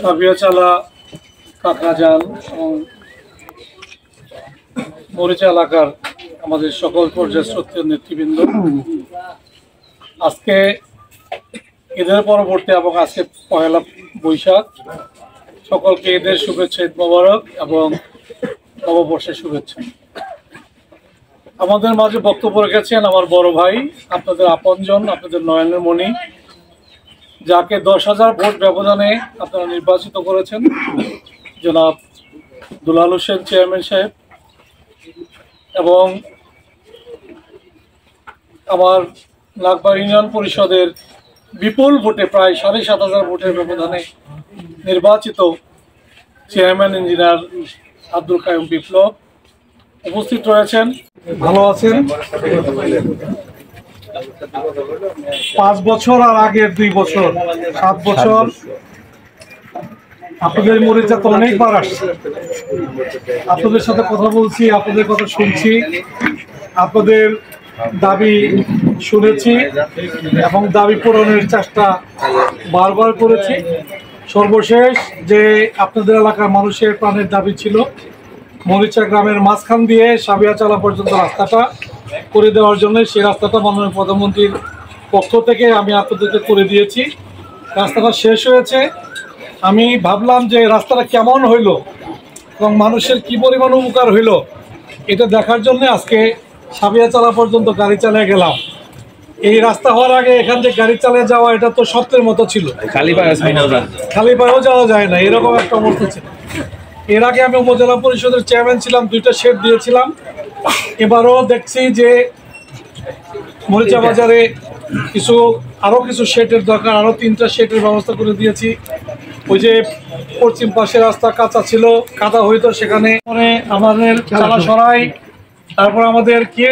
সাবিয়াচালা, কাকরাজান এবং মরিচা এলাকার আমাদের সকল পর্যায়ের শ্রদ্ধেয় নেতৃবৃন্দ, আজকে ঈদের পরবর্তী এবং আজকে পহেলা বৈশাখ, সকলকে ঈদের শুভেচ্ছা, ঈদ মোবারক এবং নববর্ষের শুভেচ্ছা। আমাদের মাঝে বক্তব্য রেখেছেন আমার বড় ভাই, আপনাদের আপনজন, আপনাদের নয়নের মণি, যাকে 10,000 ভোট ব্যবধানে আপনারা নির্বাচিত করেছেন, জনাব দুলাল হোসেন চেয়ারম্যান সাহেব, এবং আমার লাকবাড় ইউনিয়ন পরিষদের বিপুল ভোটে প্রায় 7,500 ভোটের ব্যবধানে নির্বাচিত চেয়ারম্যান ইঞ্জিনিয়ার আব্দুল কাইয়ুম বিপ্লব উপস্থিত রয়েছেন। ভালো আছেন? 5 বছর আর আগের 2 বছর, 7 বছর আপনাদের মরিচা তো অনেকবার আসছে, আপনাদের সাথে কথা বলছি, আপনাদের কথা শুনছি, আপনাদের দাবি শুনেছি এবং দাবি পূরণের চেষ্টা বারবার করেছি। সর্বশেষ যে আপনাদের এলাকার মানুষের প্রাণের দাবি ছিল মরিচা গ্রামের মাঝখান দিয়ে সাবিয়াচালা পর্যন্ত রাস্তাটা করে দেওয়ার জন্য, সেই রাস্তাটা মাননীয় প্রধানমন্ত্রীর পক্ষ থেকে আমি আপনাদেরকে করে দিয়েছি। রাস্তাটা শেষ হয়েছে। আমি ভাবলাম যে রাস্তাটা কেমন হইল এবং মানুষের কি পরিমাণ উপকার হইল এটা দেখার জন্য আজকে সাবিয়াচালা পর্যন্ত গাড়ি চালিয়ে গেলাম। এই রাস্তা হওয়ার আগে এখান থেকে গাড়ি চালিয়ে যাওয়া এটা তো স্বপ্নের মতো ছিল, খালি পায়েও যাওয়া যায় না, এরকম একটা অবস্থা ছিল। এর আগে আমি উপজেলা পরিষদের চেয়ারম্যান ছিলাম, 2টা শেড দিয়েছিলাম। এবারও দেখছি যে মরিচা বাজারে আরও কিছু শেডের দরকার, আরও 3টা শেডের ব্যবস্থা করে দিয়েছি। ওই যে পশ্চিম পাশে রাস্তা কাঁচা ছিল, কাদা হইতো, সেখানে আমাদের চালা সরাই, তারপর আমাদের কি